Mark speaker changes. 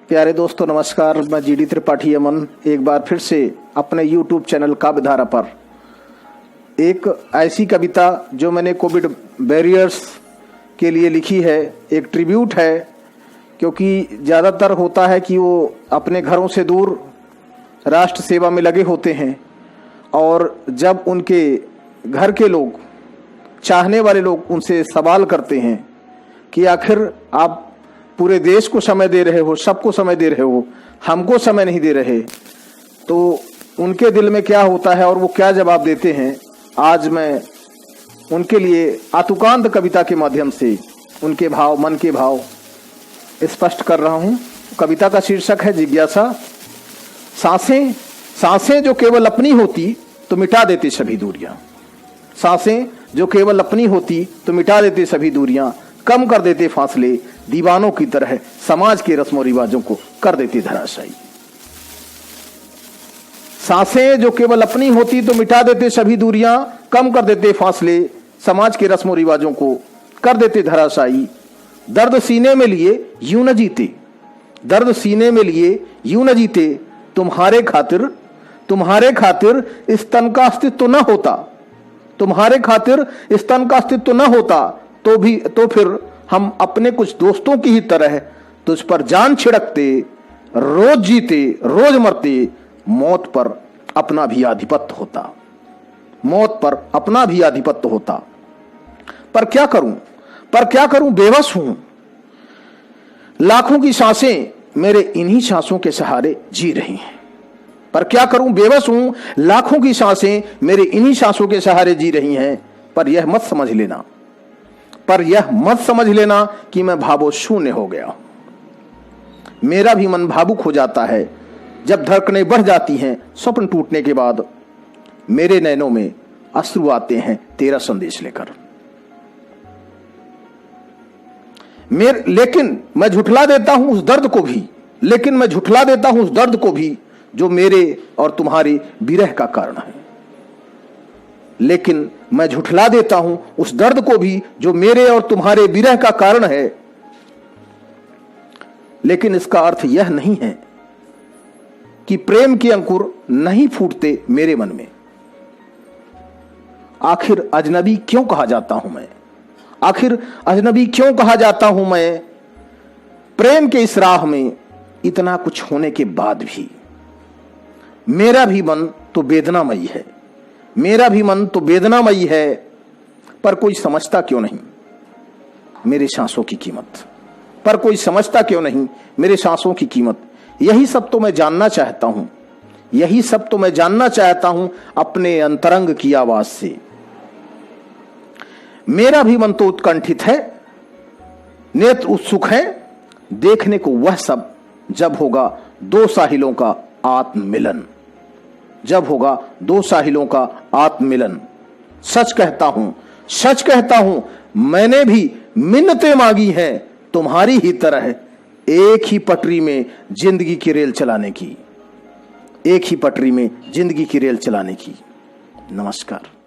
Speaker 1: प्यारे दोस्तों नमस्कार। मैं जीडी त्रिपाठी अमन एक बार फिर से अपने YouTube चैनल काव्यधारा पर एक ऐसी कविता जो मैंने कोविड बैरियर्स के लिए लिखी है, एक ट्रिब्यूट है। क्योंकि ज़्यादातर होता है कि वो अपने घरों से दूर राष्ट्र सेवा में लगे होते हैं और जब उनके घर के लोग, चाहने वाले लोग उनसे सवाल करते हैं कि आखिर आप पूरे देश को समय दे रहे हो, सबको समय दे रहे हो, हमको समय नहीं दे रहे, तो उनके दिल में क्या होता है और वो क्या जवाब देते हैं, आज मैं उनके लिए आतुकांत कविता के माध्यम से उनके भाव, मन के भाव स्पष्ट कर रहा हूँ। कविता का शीर्षक है जिज्ञासा। सांसें सांसें जो केवल अपनी होती तो मिटा देते सभी दूरियां। सांसें जो केवल अपनी होती तो मिटा देते सभी दूरियां, कम कर देते फासले, दीवानों की तरह समाज के रस्मों रिवाजों को कर देते धराशायी। सांसें जो केवल अपनी होती तो मिटा देते सभी दूरियां, कम कर देते फासले, समाज के रस्मों रिवाजों को कर देते धराशायी। दर्द सीने में लिए यूं न जीते, दर्द सीने में लिए यूं न जीते, तुम्हारे खातिर इस तन का अस्तित्व न होता, तुम्हारे खातिर इस तन का अस्तित्व न होता, तो फिर हम अपने कुछ दोस्तों की ही तरह तुझ पर जान छिड़कते, रोज जीते रोज मरते, मौत पर अपना भी आधिपत्य होता, मौत पर अपना भी आधिपत्य होता। पर क्या करूं बेबस हूं, लाखों की सांसें मेरे इन्हीं सांसों के सहारे जी रही हैं। पर क्या करूं बेबस हूं, लाखों की सांसें मेरे इन्हीं सांसों के सहारे जी रही हैं। पर यह मत समझ लेना कि मैं भावशून्य हो गया। मेरा भी मन भावुक हो जाता है जब धड़कनें बढ़ जाती हैं स्वप्न टूटने के बाद। मेरे नैनों में अश्रु आते हैं तेरा संदेश लेकर। लेकिन मैं झुठला देता हूं उस दर्द को भी जो मेरे और तुम्हारे विरह का कारण है। लेकिन मैं झुठला देता हूं उस दर्द को भी जो मेरे और तुम्हारे विरह का कारण है। लेकिन इसका अर्थ यह नहीं है कि प्रेम के अंकुर नहीं फूटते मेरे मन में। आखिर अजनबी क्यों कहा जाता हूं मैं, प्रेम के इस राह में इतना कुछ होने के बाद भी। मेरा भी मन तो वेदनामयी है, पर कोई समझता क्यों नहीं मेरे सांसों की कीमत। यही सब तो मैं जानना चाहता हूं अपने अंतरंग की आवाज से। मेरा भी मन तो उत्कंठित है, नेत्र उत्सुक है, देखने को वह सब जब होगा दो साहिलों का आत्ममिलन। सच कहता हूं मैंने भी मिन्नतें मांगी हैं तुम्हारी ही तरह, एक ही पटरी में जिंदगी की रेल चलाने की। नमस्कार।